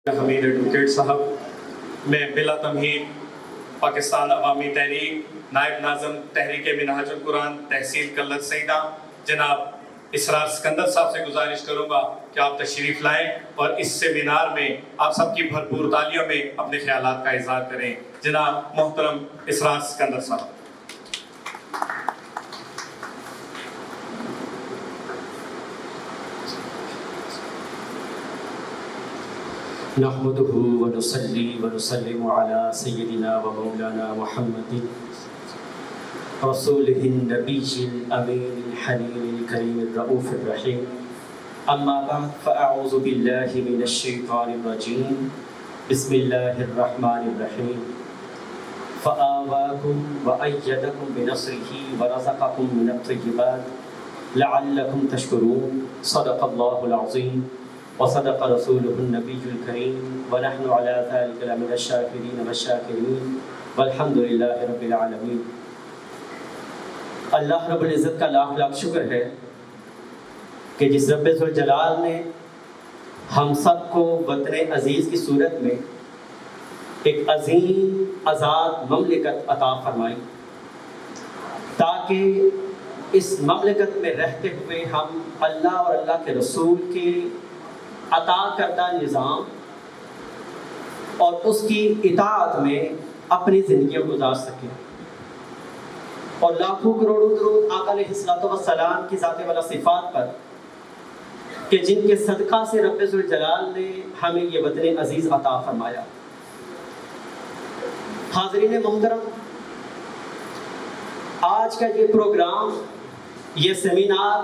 حمید advocate صاحب، میں بلا تمہید پاکستان عوامی تحریک نائب ناظم تحریک منہاج القرآن تحصیل کلر سیدہ جناب اسرار سکندر صاحب سے گزارش کروں گا کہ آپ تشریف لائیں اور اس سیمینار میں آپ سب کی بھرپور تالیوں میں اپنے خیالات کا اظہار کریں۔ جناب محترم اسرار سکندر صاحب۔ نحمده ونصلي ونسلم على سيدنا ومولانا محمد رسوله النبي الأمين الحليم الكريم الرؤوف الرحيم، أما بعد فأعوذ بالله من الشيطان الرجيم، بسم الله الرحمن الرحيم، فآواكم وأيدكم بنصره ورزقكم من الطيبات لعلكم تشكرون، صدق الله العظيم وصدق رسوله النبي الكريم، ونحن على ذلك لمن الشاكرين والشاكرين والحمد لله رب العالمين۔ اللہ رب العزت کا لاکھ لاکھ شکر ہے کہ جس رب ذوالجلال نے ہم سب کو وطن عزیز کی صورت میں ایک عظیم آزاد مملکت عطا فرمائی، تاکہ اس مملکت میں رہتے ہوئے ہم اللہ اور اللہ کے رسول کے عطا کردہ نظام اور اس کی اطاعت میں اپنی زندگی گزار سکیں، اور لاکھوں کروڑوں درود آقا علیہ الصلوۃ والسلام کی ذات والا صفات پر کہ جن کے صدقہ سے رب ذوالجلال نے ہمیں یہ وطن عزیز عطا فرمایا۔ حاضرین محترم، آج کا یہ پروگرام، یہ سیمینار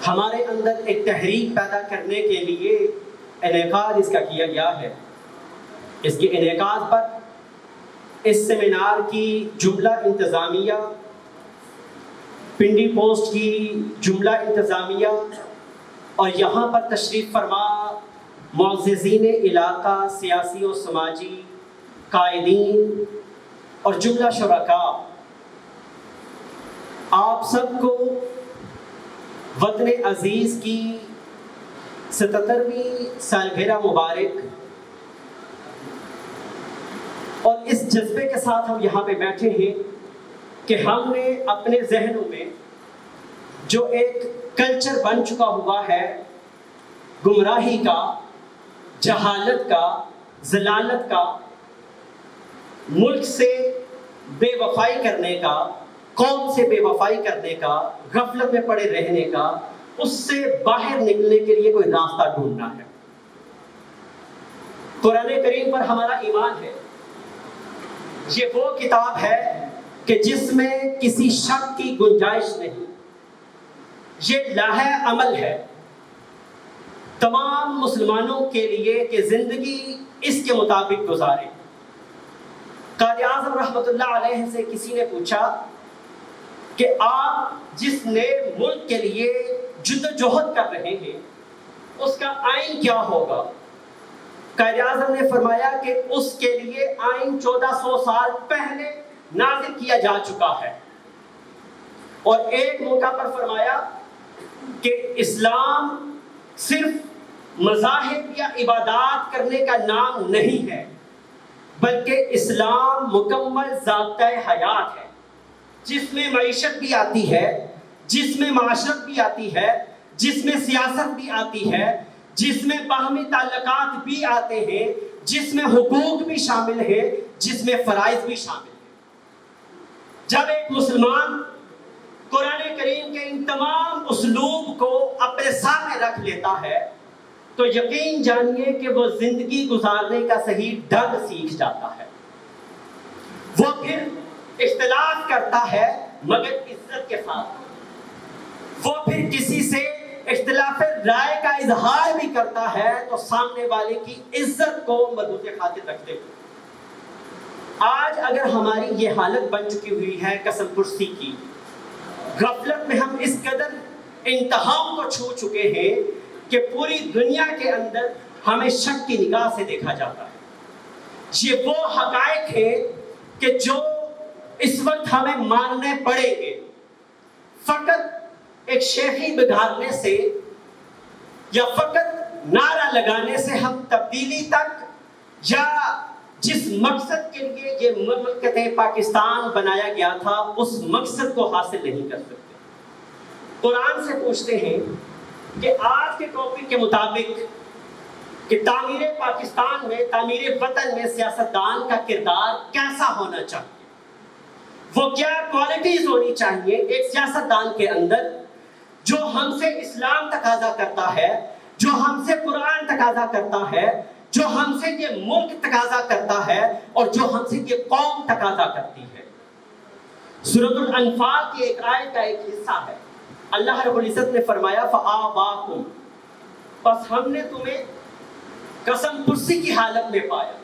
ہمارے اندر ایک تحریک پیدا کرنے کے لیے انعقاد اس کا کیا گیا ہے۔ اس کے انعقاد پر اس سیمینار کی جملہ انتظامیہ، پنڈی پوسٹ کی جملہ انتظامیہ اور یہاں پر تشریف فرما معززین علاقہ، سیاسی و سماجی قائدین اور جملہ شرکاء، آپ سب کو وطن عزیز کی 77ویں سالگرہ مبارک، اور اس جذبے کے ساتھ ہم یہاں پہ بیٹھے ہیں کہ ہم نے اپنے ذہنوں میں جو ایک کلچر بن چکا ہوا ہے گمراہی کا، جہالت کا، ضلالت کا، ملک سے بے وفائی کرنے کا، قوم سے بے وفائی کرنے کا، غفلت میں پڑے رہنے کا، اس سے باہر نکلنے کے لیے کوئی راستہ ڈھونڈنا ہے۔ قرآن کریم پر ہمارا ایمان ہے، یہ وہ کتاب ہے کہ جس میں کسی شک کی گنجائش نہیں، یہ لائحہ عمل ہے تمام مسلمانوں کے لیے کہ زندگی اس کے مطابق گزارے۔ قائد اعظم رحمۃ اللہ علیہ سے کسی نے پوچھا کہ آپ جس نئے ملک کے لیے جدوجہد کر رہے ہیں اس کا آئین کیا ہوگا؟ قائد اعظم نے فرمایا کہ اس کے لیے آئین 1400 سال پہلے نازل کیا جا چکا ہے، اور ایک موقع پر فرمایا کہ اسلام صرف مذاہب یا عبادات کرنے کا نام نہیں ہے، بلکہ اسلام مکمل ضابطۂ حیات ہے، جس میں معیشت بھی آتی ہے، جس میں معاشرت بھی آتی ہے، جس میں سیاست بھی آتی ہے، جس میں باہمی تعلقات بھی آتے ہیں، جس میں حقوق بھی شامل ہیں، جس میں فرائض بھی شامل ہیں۔ جب ایک مسلمان قرآن کریم کے ان تمام اسلوب کو اپنے سامنے رکھ لیتا ہے تو یقین جانیے کہ وہ زندگی گزارنے کا صحیح ڈھنگ سیکھ جاتا ہے۔ وہ پھر اختلاف کرتا ہے مگر عزت کے ساتھ، وہ پھر کسی سے اختلاف رائے کا اظہار بھی کرتا ہے تو سامنے والے کی عزت کو مضبوط خاطر رکھتے ہوئے۔ آج اگر ہماری یہ حالت بن چکی ہوئی ہے قسم پرسی کی، غفلت میں ہم اس قدر انتہاؤں کو چھو چکے ہیں کہ پوری دنیا کے اندر ہمیں شک کی نگاہ سے دیکھا جاتا ہے۔ یہ وہ حقائق ہیں کہ جو اس وقت ہمیں ماننے پڑیں گے، فقط ایک شیخی بگھارنے سے یا فقط نعرہ لگانے سے ہم تبدیلی تک یا جس مقصد کے لیے یہ مملکت پاکستان بنایا گیا تھا اس مقصد کو حاصل نہیں کر سکتے۔ قرآن سے پوچھتے ہیں کہ آج کے ٹاپک کے مطابق کہ تعمیر پاکستان میں، تعمیر وطن میں سیاستدان کا کردار کیسا ہونا چاہیے، وہ کیا کوالٹیز ہونی چاہیے ایک سیاستدان کے اندر جو ہم سے اسلام تقاضا کرتا ہے، جو ہم سے قرآن تقاضا کرتا ہے، جو ہم سے یہ ملک تقاضا کرتا ہے اور جو ہم سے یہ قوم تقاضا کرتی ہے۔ سورۃ الانفال کی ایک آیت کا ایک حصہ ہے، اللہ رب العزت نے فرمایا فآباکم، بس ہم نے تمہیں قسم پرسی کی حالت میں پایا،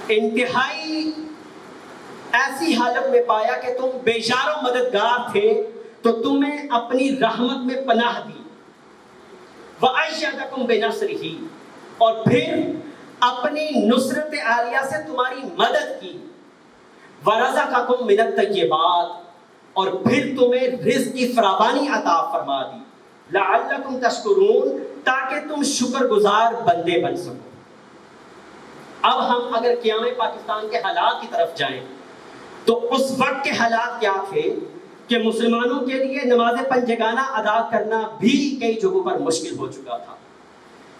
انتہائی ایسی حالت میں پایا کہ تم بے یار و مددگار تھے تو تمہیں اپنی رحمت میں پناہ دی، وَأَيَّدَكُمْ بِنَصْرِهِ، اور پھر اپنی نصرت عالیہ سے تمہاری مدد کی، وَرَزَقَكُمْ مِنَ الطَّيِّبَاتِ، اور پھر تمہیں رزق کی فراوانی عطا فرما دی، لَعَلَّكُمْ تَشْكُرُونَ، تاکہ تم شکر گزار بندے بن سکو۔ اب ہم اگر قیام پاکستان کے حالات کی طرف جائیں تو اس وقت کے حالات کیا تھے کہ مسلمانوں کے لیے نماز پنجگانہ ادا کرنا بھی کئی جگہوں پر مشکل ہو چکا تھا۔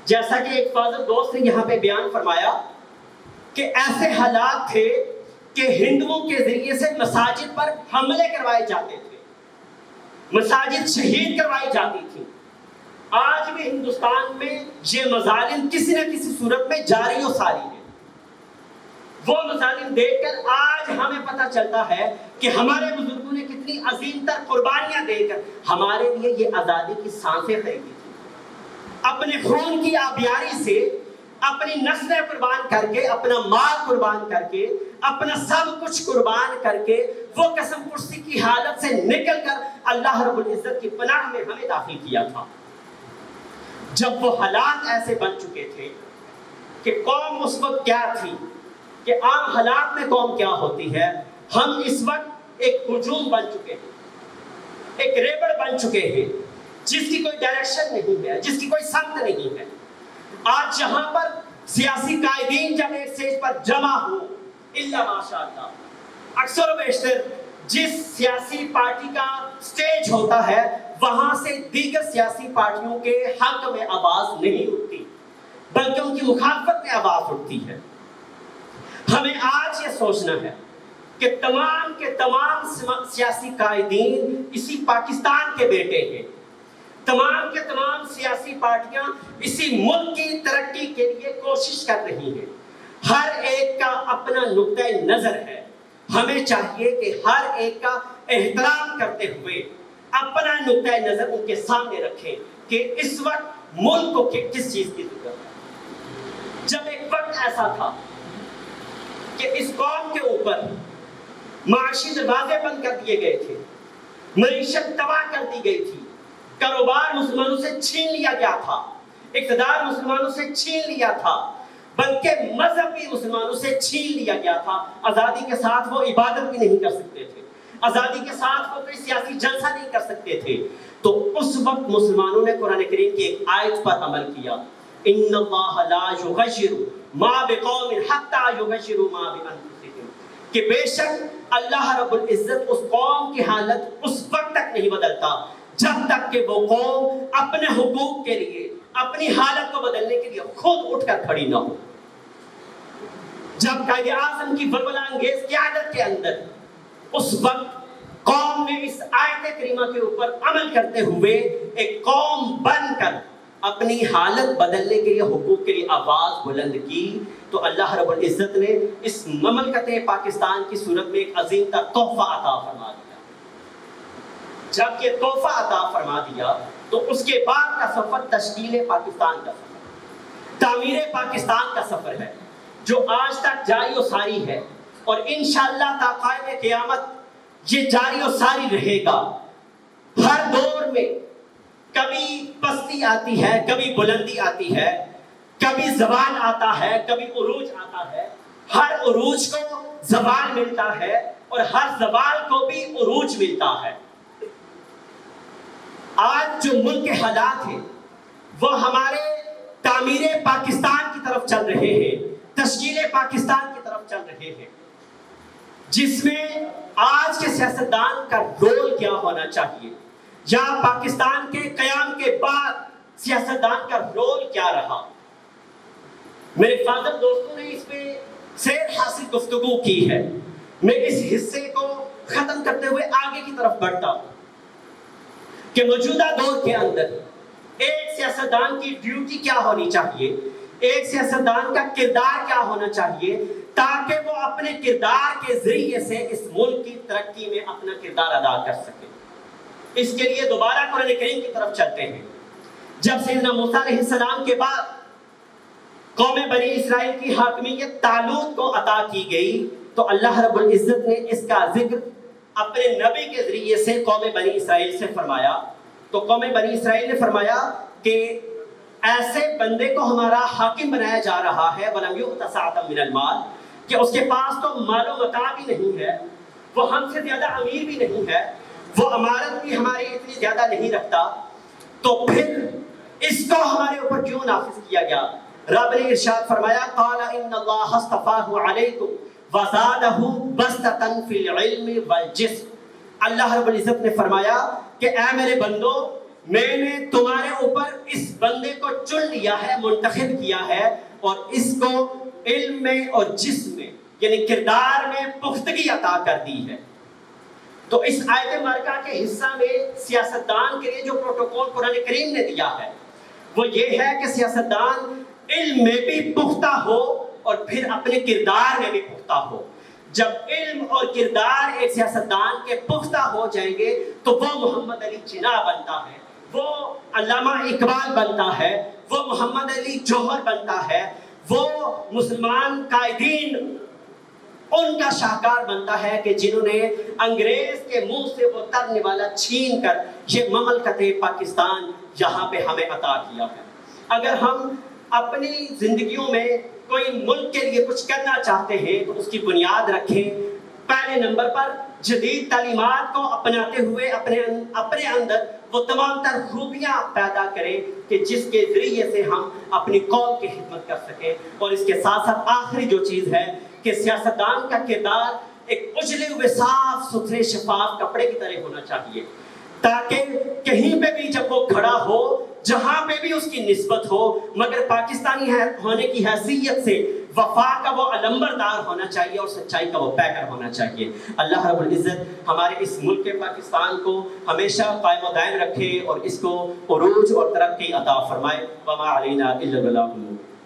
جیسا کہ ایک فاضل دوست نے یہاں پہ بیان فرمایا کہ ایسے حالات تھے کہ ہندوؤں کے ذریعے سے مساجد پر حملے کروائے جاتے تھے، مساجد شہید کروائی جاتی تھی۔ آج بھی ہندوستان میں یہ مظالم کسی نہ کسی صورت میں جاری و ساری ہے۔ وہ مظالم دیکھ کر آج ہمیں پتہ چلتا ہے کہ ہمارے بزرگوں نے کتنی عظیم تر قربانیاں دے کر ہمارے لیے یہ آزادی کی سانسیں خریدی تھی، اپنے خون کی آبیاری سے اپنی نسلیں قربان کر کے، اپنا مال قربان کر کے، اپنا سب کچھ قربان کر کے وہ قسم پرسی کی حالت سے نکل کر اللہ رب العزت کی پناہ میں ہمیں داخل کیا تھا۔ جب وہ حالات ایسے بن چکے تھے کہ قوم اس وقت کیا تھی، کہ عام حالات میں قوم کیا ہوتی ہے، ہم اس وقت ایک ہجوم بن چکے ہیں، ایک ریبڑ بن چکے ہیں جس کی کوئی ڈائریکشن نہیں ہے، جس کی کوئی سمت نہیں ہے۔ آج جہاں پر سیاسی قائدین جب ایک سٹیج پر جمع ہو، الا ماشاءاللہ اکثر و بیشتر جس سیاسی پارٹی کا سٹیج ہوتا ہے وہاں سے دیگر سیاسی پارٹیوں کے حق میں آواز نہیں اٹھتی بلکہ ان کی مخالفت میں آواز اٹھتی ہے۔ ہمیں آج یہ سوچنا ہے کہ تمام کے تمام سیاسی قائدین اسی پاکستان کے بیٹے ہیں، تمام کے تمام سیاسی پارٹیاں اسی ملک کی ترقی کے لیے کوشش کر رہی ہیں، ہر ایک کا اپنا نقطۂ نظر ہے۔ ہمیں چاہیے کہ ہر ایک کا احترام کرتے ہوئے اپنا نقطۂ نظر ان کے سامنے رکھیں کہ اس وقت ملک کو کس چیز کی ضرورت ہے۔ جب ایک وقت ایسا تھا کہ اس قوم کے اوپر معاشی دروازے بند کر دیے گئے تھے، معیشت تباہ کر دی گئی تھی، کاروبار مسلمانوں سے چھین لیا گیا تھا، اقتدار مسلمانوں سے چھین لیا تھا، بلکہ مذہب بھی مسلمانوں سے چھین لیا گیا تھا۔ آزادی کے ساتھ وہ عبادت بھی نہیں کر سکتے تھے، آزادی کے ساتھ وہ کوئی سیاسی جلسہ نہیں کر سکتے تھے۔ تو اس وقت مسلمانوں نے قرآن کریم کی ایک آیت پر عمل کیا، ان اللہ لا یغیر ما بقوم حتی یغیروا ما بانفسہم، کہ بے شک اللہ رب العزت اس قوم کی حالت اس وقت تک نہیں بدلتا جب تک کہ وہ قوم اپنے حقوق کے لیے، اپنی حالت کو بدلنے کے لیے خود اٹھ کر کھڑی نہ ہو۔ جب قائد اعظم کی ولولہ انگیز قیادت کے اندر اس وقت قوم نے اس آیت کریمہ کے اوپر عمل کرتے ہوئے ایک قوم بن کر اپنی حالت بدلنے کے لیے، حقوق کے لیے آواز بلند کی، تو اللہ رب العزت نے اس مملکت پاکستان کی صورت میں ایک عظیم تر تحفہ عطا فرما دیا۔ جب یہ تحفہ عطا فرما دیا تو اس کے بعد کا سفر تشکیل پاکستان کا سفر، تعمیر پاکستان کا سفر ہے جو آج تک جاری و ساری ہے، اور انشاءاللہ تا قائم قیامت یہ جاری و ساری رہے گا۔ ہر دور میں کبھی پستی آتی ہے، کبھی بلندی آتی ہے، کبھی زوال آتا ہے، کبھی عروج آتا ہے۔ ہر عروج کو زوال ملتا ہے اور ہر زوال کو بھی عروج ملتا ہے۔ آج جو ملک کے حالات ہیں وہ ہمارے تعمیر پاکستان کی طرف چل رہے ہیں، تشکیل پاکستان کی طرف چل رہے ہیں، جس میں آج کے سیاستدان کا رول کیا ہونا چاہیے، یا پاکستان کے قیام کے بعد سیاستدان کا رول کیا رہا۔ میرے فاضل دوستوں نے اس پہ سیر حاصل گفتگو کی ہے۔ میں اس حصے کو ختم کرتے ہوئے آگے کی طرف بڑھتا ہوں کہ موجودہ دور کے اندر ایک سیاستدان کی ڈیوٹی کیا ہونی چاہیے، ایک سیاستدان کا کردار کیا ہونا چاہیے، تاکہ وہ اپنے کردار کے ذریعے سے اس ملک کی ترقی میں اپنا کردار ادا کر سکے۔ اس کے لیے دوبارہ قرآن کریم کی طرف چلتے ہیں۔ جب سیدنا موسیٰ علیہ السلام کے بعد قوم بنی اسرائیل کی حاکمیت طالوت کو عطا کی گئی تو اللہ رب العزت نے اس کا ذکر اپنے نبی کے ذریعے سے قوم بنی اسرائیل سے فرمایا۔ تو قوم بنی اسرائیل نے فرمایا کہ ایسے بندے کو ہمارا حاکم بنایا جا رہا ہے وَلَمْ يُؤْتَ سَعَةً مِّنَ الْمَالِ، کہ اس کے پاس تو مال و متاع بھی نہیں ہے، وہ ہم سے زیادہ امیر بھی نہیں ہے، وہ امارت بھی ہماری اتنی زیادہ نہیں رکھتا، تو پھر اس کو ہمارے اوپر کیوں نافذ کیا گیا؟ رب نے ارشاد فرمایا قال ان اللہ اصطفاہ علیکم وزادہ بسطۃ فی العلم والجسم۔ اللہ رب العزت نے فرمایا کہ اے میرے بندو، میں نے تمہارے اوپر اس بندے کو چن لیا ہے، منتخب کیا ہے، اور اس کو علم میں اور جسم میں یعنی کردار میں پختگی عطا کر دی ہے۔ تو اس آیت مبارکہ کے حصہ میں سیاستدان کے لیے جو پروٹوکول قرآن کریم نے دیا ہے وہ یہ ہے کہ سیاستدان علم میں بھی پختہ ہو اور پھر اپنے کردار میں بھی پختہ ہو۔ جب علم اور کردار ایک سیاستدان کے پختہ ہو جائیں گے تو وہ محمد علی جناح بنتا ہے، وہ علامہ اقبال بنتا ہے، وہ محمد علی جوہر بنتا ہے، وہ مسلمان قائدین ان کا شاہکار بنتا ہے کہ جنہوں نے انگریز کے منہ سے وہ ترنے والا چھین کر یہ مملکت پاکستان یہاں پہ ہمیں عطا کیا ہے۔ اگر ہم اپنی زندگیوں میں کوئی ملک کے لیے کچھ کرنا چاہتے ہیں تو اس کی بنیاد رکھیں، پہلے نمبر پر جدید تعلیمات کو اپناتے ہوئے اپنے اندر وہ تمام تر خوبیاں پیدا کریں کہ جس کے ذریعے سے ہم اپنی قوم کی خدمت کر سکیں۔ اور اس کے ساتھ ساتھ آخری جو چیز ہے کہ سیاستدان کا کردار ایک اجلے ہوئے صاف ستھرے شفاف کپڑے کی طرح ہونا چاہیے، تاکہ کہیں پہ بھی جب وہ کھڑا ہو، جہاں پہ بھی اس کی نسبت ہو، مگر پاکستانی ہونے کی حیثیت سے وفا کا وہ علمبردار ہونا چاہیے اور سچائی کا وہ پیکر ہونا چاہیے۔ اللہ رب العزت ہمارے اس ملک پاکستان کو ہمیشہ قائم و دائم رکھے اور اس کو عروج اور ترقی عطا فرمائے۔ وما علینا الا البلاغ۔